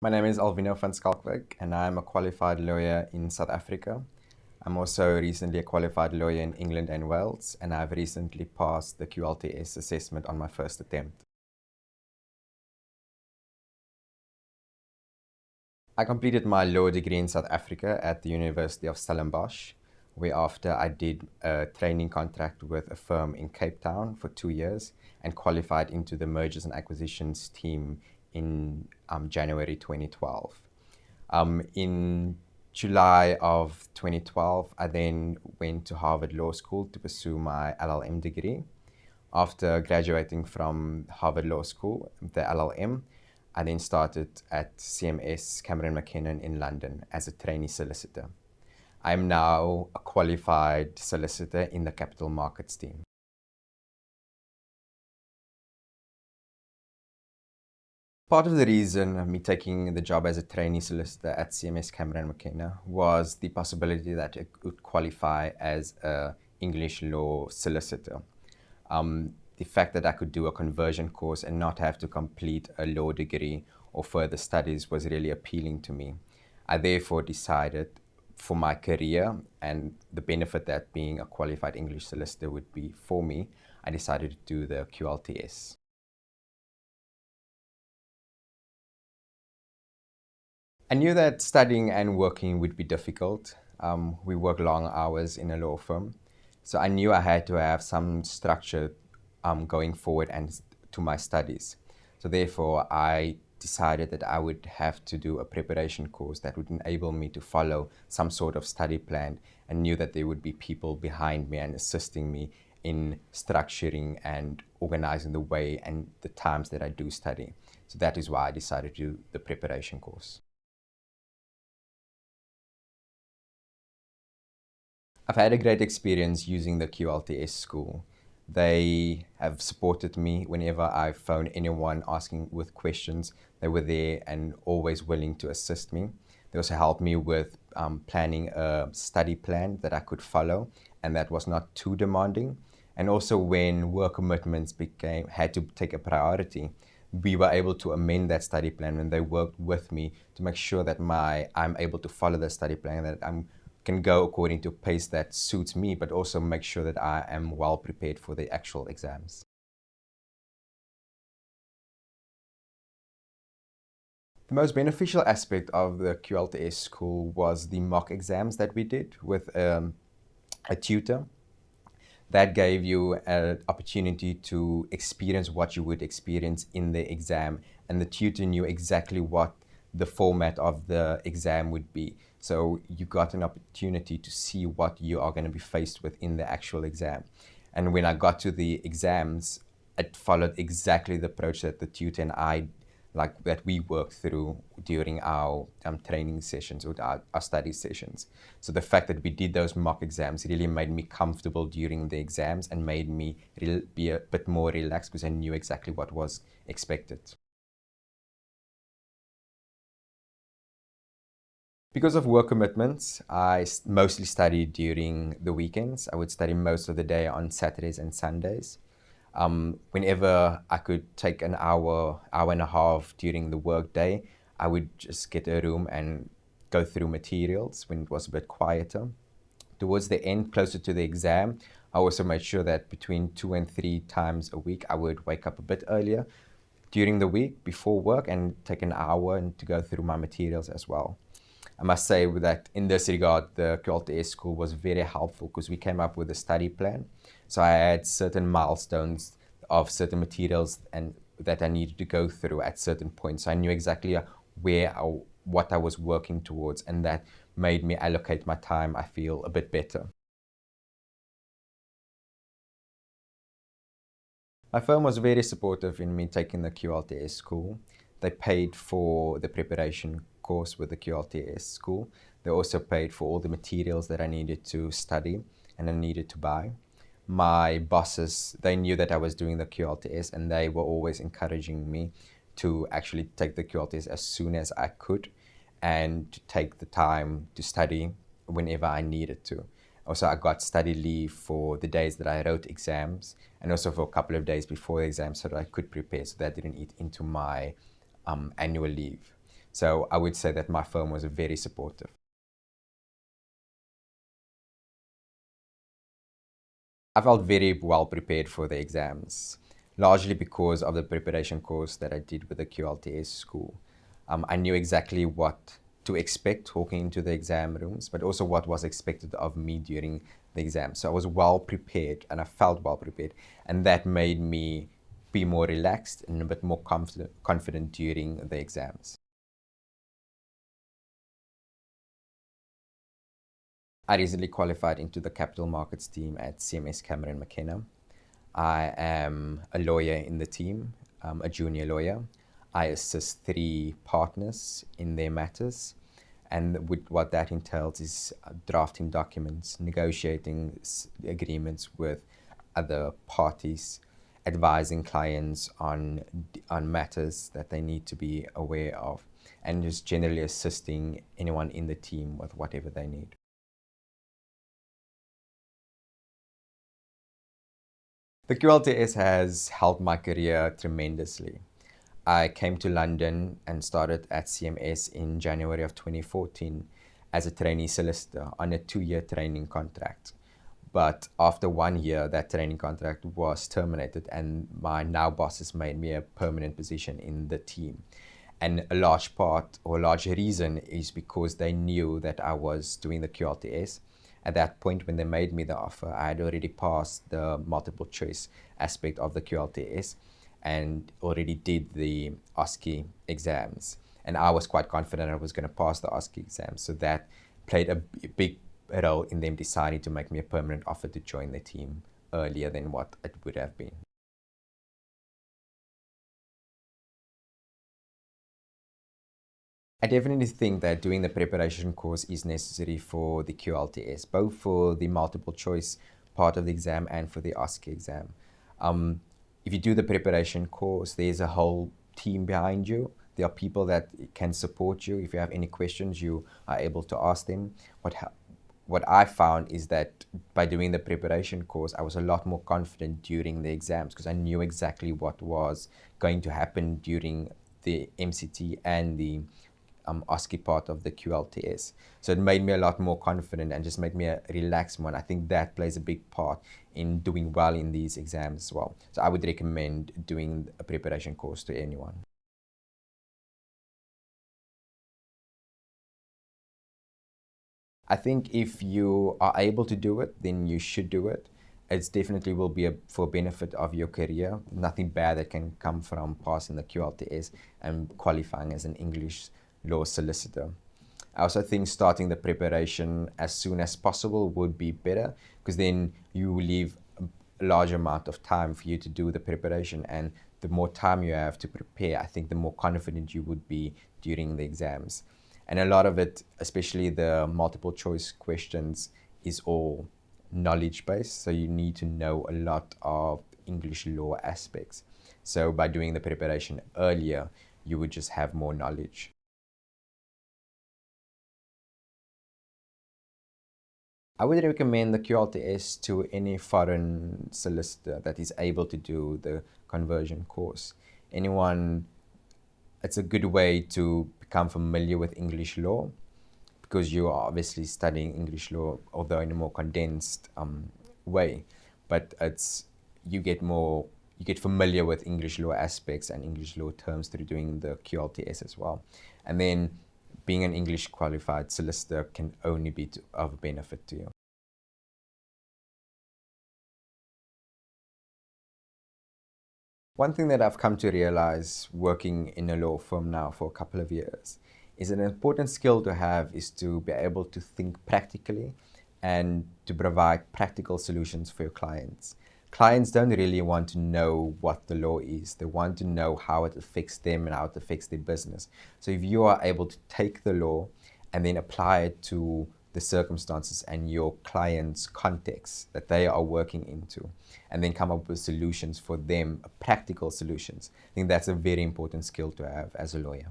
My name is Alvino van Schalkwyk, and I'm a qualified lawyer in South Africa. I'm also recently a qualified lawyer in England and Wales, and I've recently passed the QLTS assessment on my first attempt. I completed my law degree in South Africa at the University of Stellenbosch, whereafter I did a training contract with a firm in Cape Town for 2 years and qualified into the mergers and acquisitions team in January 2012. In July of 2012, I then went to Harvard Law School to pursue my LL.M degree. After graduating from Harvard Law School, the LL.M, I then started at CMS Cameron McKenna in London as a trainee solicitor. I'm now a qualified solicitor in the capital markets team. Part of the reason of me taking the job as a trainee solicitor at CMS Cameron McKenna was the possibility that I could qualify as an English law solicitor. The fact that I could do a conversion course and not have to complete a law degree or further studies was really appealing to me. I therefore decided for my career and the benefit that being a qualified English solicitor would be for me, I decided to do the QLTS. I knew that studying and working would be difficult. We work long hours in a law firm, so I knew I had to have some structure going forward and to my studies. So therefore, I decided that I would have to do a preparation course that would enable me to follow some sort of study plan, and knew that there would be people behind me and assisting me in structuring and organizing the way and the times that I do study. So that is why I decided to do the preparation course. I've had a great experience using the QLTS school. They have supported me whenever I phone anyone asking with questions. They were there and always willing to assist me. They also helped me with planning a study plan that I could follow and that was not too demanding. And also when work commitments had to take a priority, we were able to amend that study plan, and they worked with me to make sure that I'm able to follow the study plan, that I can go according to pace that suits me, but also make sure that I am well prepared for the actual exams. The most beneficial aspect of the QLTS school was the mock exams that we did with a tutor. That gave you an opportunity to experience what you would experience in the exam, and the tutor knew exactly what the format of the exam would be. So you got an opportunity to see what you are going to be faced with in the actual exam. And when I got to the exams, it followed exactly the approach that the tutor and I that we worked through during our training sessions or our study sessions. So the fact that we did those mock exams really made me comfortable during the exams and made me be a bit more relaxed because I knew exactly what was expected. Because of work commitments, I mostly studied during the weekends. I would study most of the day on Saturdays and Sundays. Whenever I could take an hour and a half during the work day, I would just get a room and go through materials when it was a bit quieter. Towards the end, closer to the exam, I also made sure that between 2 and 3 times a week, I would wake up a bit earlier during the week before work and take an hour and to go through my materials as well. I must say that in this regard, the QLTS school was very helpful because we came up with a study plan. So I had certain milestones of certain materials and that I needed to go through at certain points. So I knew exactly what I was working towards, and that made me allocate my time, I feel, a bit better. My firm was very supportive in me taking the QLTS school. They paid for the preparation course with the QLTS school. They also paid for all the materials that I needed to study and I needed to buy. My bosses, they knew that I was doing the QLTS, and they were always encouraging me to actually take the QLTS as soon as I could and to take the time to study whenever I needed to. Also, I got study leave for the days that I wrote exams, and also for a couple of days before the exam so that I could prepare, so that didn't eat into my annual leave. So I would say that my firm was very supportive. I felt very well prepared for the exams, largely because of the preparation course that I did with the QLTS school. I knew exactly what to expect talking into the exam rooms, but also what was expected of me during the exam. So I was well prepared and I felt well prepared, and that made me be more relaxed and a bit more confident during the exams. I recently qualified into the capital markets team at CMS Cameron McKenna. I am a lawyer in the team, a junior lawyer. I assist 3 partners in their matters, and what that entails is drafting documents, negotiating agreements with other parties, advising clients on matters that they need to be aware of, and just generally assisting anyone in the team with whatever they need. The QLTS has helped my career tremendously. I came to London and started at CMS in January of 2014 as a trainee solicitor on a 2-year training contract. But after 1 year, that training contract was terminated and my now bosses made me a permanent position in the team. And a large part or a large reason is because they knew that I was doing the QLTS. At that point, when they made me the offer, I had already passed the multiple choice aspect of the QLTS and already did the OSCE exams. And I was quite confident I was going to pass the OSCE exams. So that played a big role in them deciding to make me a permanent offer to join the team earlier than what it would have been. I definitely think that doing the preparation course is necessary for the QLTS, both for the multiple choice part of the exam and for the OSCE exam. If you do the preparation course, there's a whole team behind you. There are people that can support you. If you have any questions, you are able to ask them. What I found is that by doing the preparation course, I was a lot more confident during the exams because I knew exactly what was going to happen during the MCT and the OSCE part of the QLTS. So it made me a lot more confident and just made me a relaxed one. I think that plays a big part in doing well in these exams as well. So I would recommend doing a preparation course to anyone. I think if you are able to do it, then you should do it. It definitely will be for benefit of your career. Nothing bad that can come from passing the QLTS and qualifying as an English law solicitor. I also think starting the preparation as soon as possible would be better because then you leave a large amount of time for you to do the preparation, and the more time you have to prepare, I think the more confident you would be during the exams. And a lot of it, especially the multiple choice questions, is all knowledge based, so you need to know a lot of English law aspects. So by doing the preparation earlier, you would just have more knowledge. I would recommend the QLTS to any foreign solicitor that is able to do the conversion course. It's a good way to become familiar with English law because you are obviously studying English law, although in a more condensed way. But you get familiar with English law aspects and English law terms through doing the QLTS as well. And then being an English qualified solicitor can only be of benefit to you. One thing that I've come to realize working in a law firm now for a couple of years is an important skill to have is to be able to think practically and to provide practical solutions for your clients. Clients don't really want to know what the law is. They want to know how it affects them and how it affects their business. So if you are able to take the law and then apply it to the circumstances and your client's context that they are working into, and then come up with solutions for them, practical solutions, I think that's a very important skill to have as a lawyer.